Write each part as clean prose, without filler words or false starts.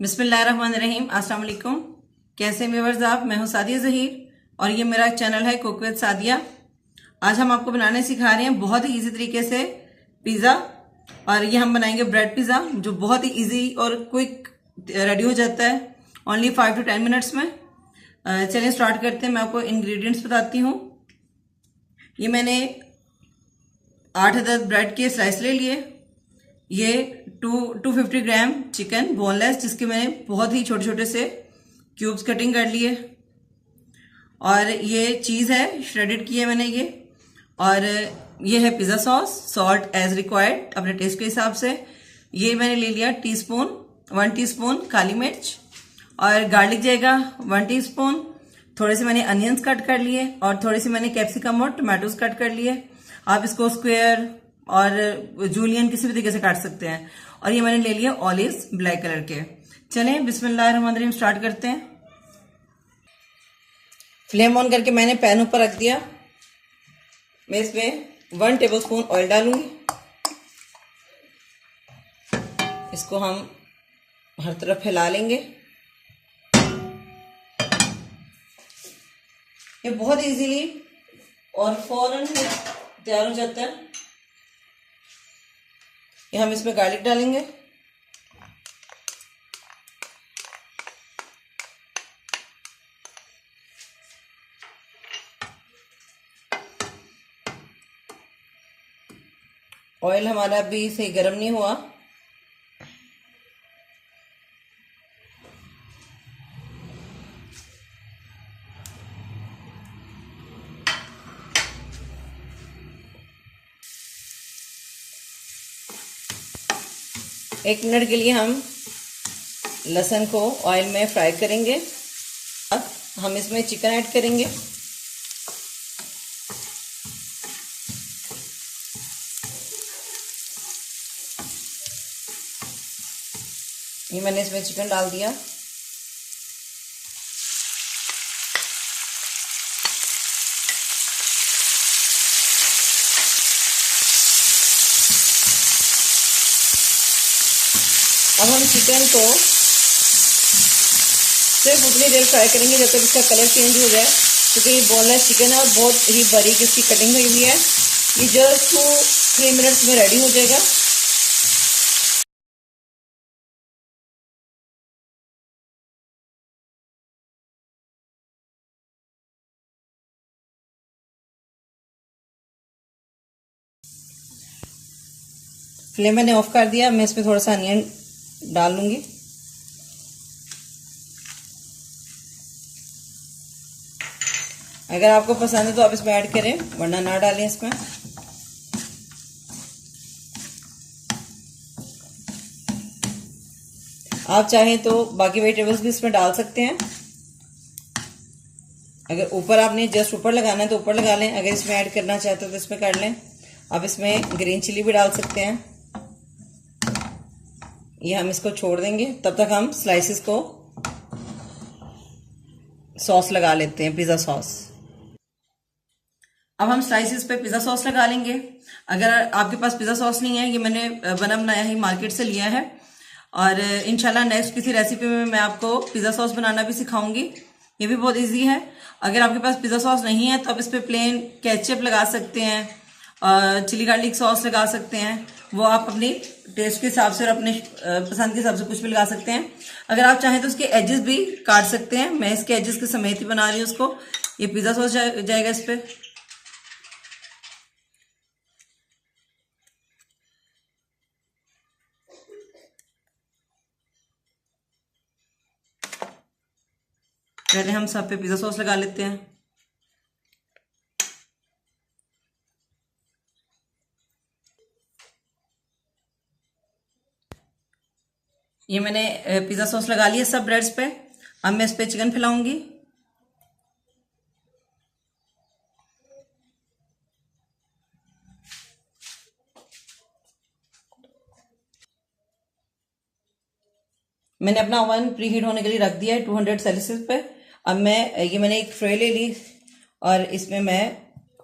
बिस्मिल्लाहिर्रहमानिर्रहीम। अस्सलाम वालेकुम। कैसे व्यूअर्स आप? मैं हूं सादिया ज़हीर और ये मेरा चैनल है कुक विद सादिया। आज हम आपको बनाने सिखा रहे हैं बहुत ही इजी तरीके से पिज़्ज़ा। और ये हम बनाएंगे ब्रेड पिज़्ज़ा जो बहुत ही इजी और क्विक रेडी हो जाता है ओनली 5 to 10 मिनट्स में। चलिए स्टार्ट करते हैं। मैं आपको इंग्रेडिएंट्स बताती हूँ। ये मैंने 8 अदद ब्रेड के स्लाइस ले लिए। ये 250 ग्राम चिकन बोनलेस जिसके मैंने बहुत ही छोटे छोटे से क्यूब्स कटिंग कर लिए। और ये चीज़ है श्रेडेड की है मैंने ये। और ये है pizza sauce, salt as required अपने टेस्ट के हिसाब से। ये मैंने ले लिया 1 टीस्पून काली मिर्च। और गार्लिक जाएगा 1 टीस्पून। थोड़े से मैंने अनियंस कट कर लिए और थोड़ी सी मैंने कैप्सिकम और टमाटोज कट कर लिए। आप इसको स्क्वायर और जूलियन किसी भी तरीके से काट सकते हैं। और ये मैंने ले लिया ऑलिव्स ब्लैक कलर के। चलें बिस्मिल्लाहिर्रहमानिर्रहीम स्टार्ट करते हैं। फ्लेम ऑन करके मैंने पैन ऊपर रख दिया। मैं इसमें 1 टेबलस्पून ऑयल डालूंगी। इसको हम हर तरफ फैला लेंगे। ये बहुत इजीली और फौरन तैयार हो जाता है। ये हम इसमें गार्लिक डालेंगे। ऑयल हमारा अभी सही गर्म नहीं हुआ। एक मिनट के लिए हम लहसुन को ऑयल में फ्राई करेंगे। अब हम इसमें चिकन ऐड करेंगे। ये मैंने इसमें चिकन डाल दिया। अब हम चिकन को सिर्फ उतनी देर फ्राई करेंगे जब तक इसका कलर चेंज हो जाए, क्योंकि ये बोनलेस चिकन है और बहुत ही बारीक इसकी कटिंग हुई हुई है। ये जस्ट 2-3 मिनट्स में रेडी हो जाएगा। फ्लेम मैंने ऑफ कर दिया। मैं इसमें थोड़ा सा अनियन डाल लूंगी। अगर आपको पसंद है तो आप इसमें ऐड करें, वरना ना डालें इसमें। आप चाहें तो बाकी वेजिटेबल्स भी इसमें डाल सकते हैं। अगर ऊपर आपने जस्ट ऊपर लगाना है तो ऊपर लगा लें। अगर इसमें ऐड करना चाहते हो तो इसमें कर लें। आप इसमें ग्रीन चिली भी डाल सकते हैं। ये हम इसको छोड़ देंगे। तब तक हम स्लाइसेस को सॉस लगा लेते हैं, पिज़्ज़ा सॉस। अब हम स्लाइसेस पे पिज़्ज़ा सॉस लगा लेंगे। अगर आपके पास पिज़्ज़ा सॉस नहीं है, ये मैंने बना बनाया ही मार्केट से लिया है। और इंशाल्लाह नेक्स्ट किसी रेसिपी में मैं आपको पिज़्ज़ा सॉस बनाना भी सिखाऊंगी। ये भी बहुत इजी है। अगर आपके पास पिज़्ज़ा सॉस नहीं है तो आप इस पर प्लेन केचप लगा सकते हैं, चिली गार्लिक सॉस लगा सकते हैं। वो आप अपनी टेस्ट के हिसाब से और अपने पसंद के हिसाब से कुछ भी लगा सकते हैं। अगर आप चाहें तो उसके एजेस भी काट सकते हैं। मैं इसके एजेस के समेत ही बना रही हूँ उसको। ये पिज़्ज़ा सॉस जाएगा इस पर। पहले हम सब पे पिज़्ज़ा सॉस लगा लेते हैं। ये मैंने पिज़्ज़ा सॉस लगा लिया सब ब्रेड्स पे। अब मैं इस पे चिकन फैलाऊंगी। मैंने अपना ओवन प्री हीट होने के लिए रख दिया है 200 सेल्सियस पे। अब मैंने एक ट्रे ले ली और इसमें मैं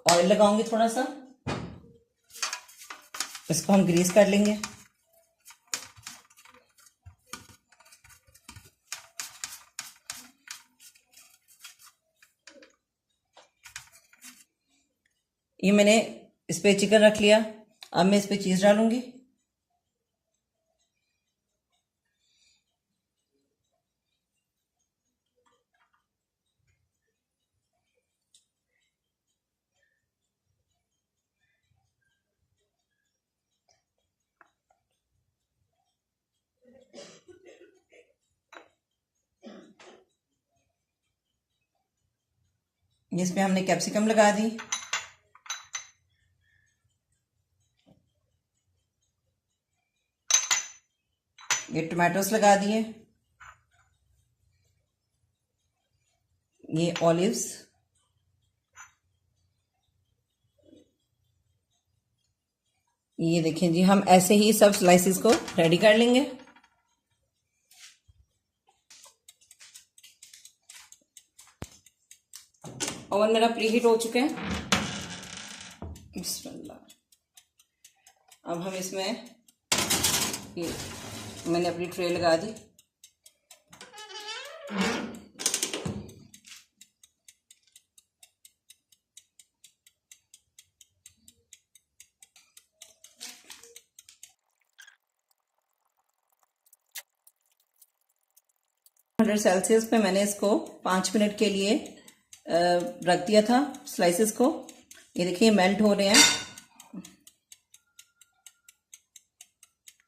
ऑयल लगाऊंगी थोड़ा सा। इसको हम ग्रीस कर लेंगे। ये मैंने इस पे चिकन रख लिया। अब मैं इस पे चीज़ डालूंगी। इस पे हमने कैप्सिकम लगा दी। ये टमाटोस लगा दिए। ये ऑलिव्स, ये देखें जी, हम ऐसे ही सब स्लाइसेस को रेडी कर लेंगे। ओवन मेरा प्री हीट हो चुके हैं। बिस्मिल्लाह। अब हम इसमें ये मैंने अपनी ट्रे लगा दी। सेल्सियस पे मैंने इसको 5 मिनट के लिए रख दिया था स्लाइसेस को। ये देखिए मेल्ट हो रहे हैं,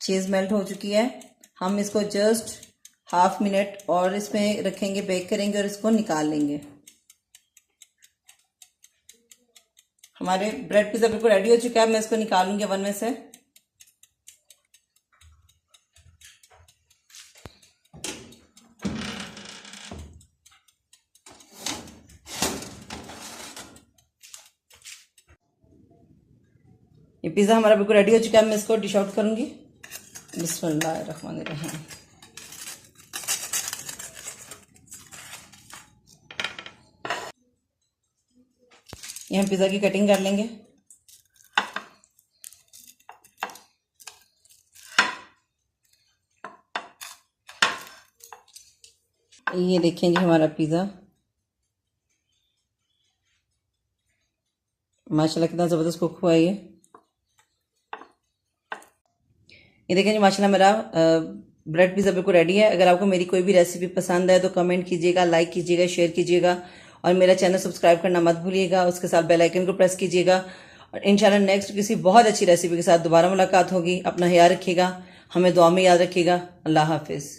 चीज़ मेल्ट हो चुकी है। हम इसको जस्ट हाफ मिनट और इसमें रखेंगे, बेक करेंगे और इसको निकाल लेंगे। हमारे ब्रेड पिज़्ज़ा बिल्कुल रेडी हो चुका है। मैं इसको निकालूंगी ओवन में से। ये पिज़्ज़ा हमारा बिल्कुल रेडी हो चुका है। मैं इसको डिश आउट करूंगी। बिस्मिल्लाहिर्रहमानिर्रहीम। ये हम पिज़्ज़ा की कटिंग कर लेंगे। ये देखें जी हमारा पिज़्ज़ा माशाल्लाह कितना ज़बरदस्त कुक हुआ है। ये देखें जी माशाल्लाह मेरा ब्रेड पिज़्ज़ा बिल्कुल रेडी है। अगर आपको मेरी कोई भी रेसिपी पसंद आए तो कमेंट कीजिएगा, लाइक कीजिएगा, शेयर कीजिएगा और मेरा चैनल सब्सक्राइब करना मत भूलिएगा। उसके साथ बेल आइकन को प्रेस कीजिएगा और इंशाल्लाह नेक्स्ट किसी बहुत अच्छी रेसिपी के साथ दोबारा मुलाकात होगी। अपना ख्याल रखिएगा, हमें दुआ में याद रखिएगा। अल्लाह हाफिज़।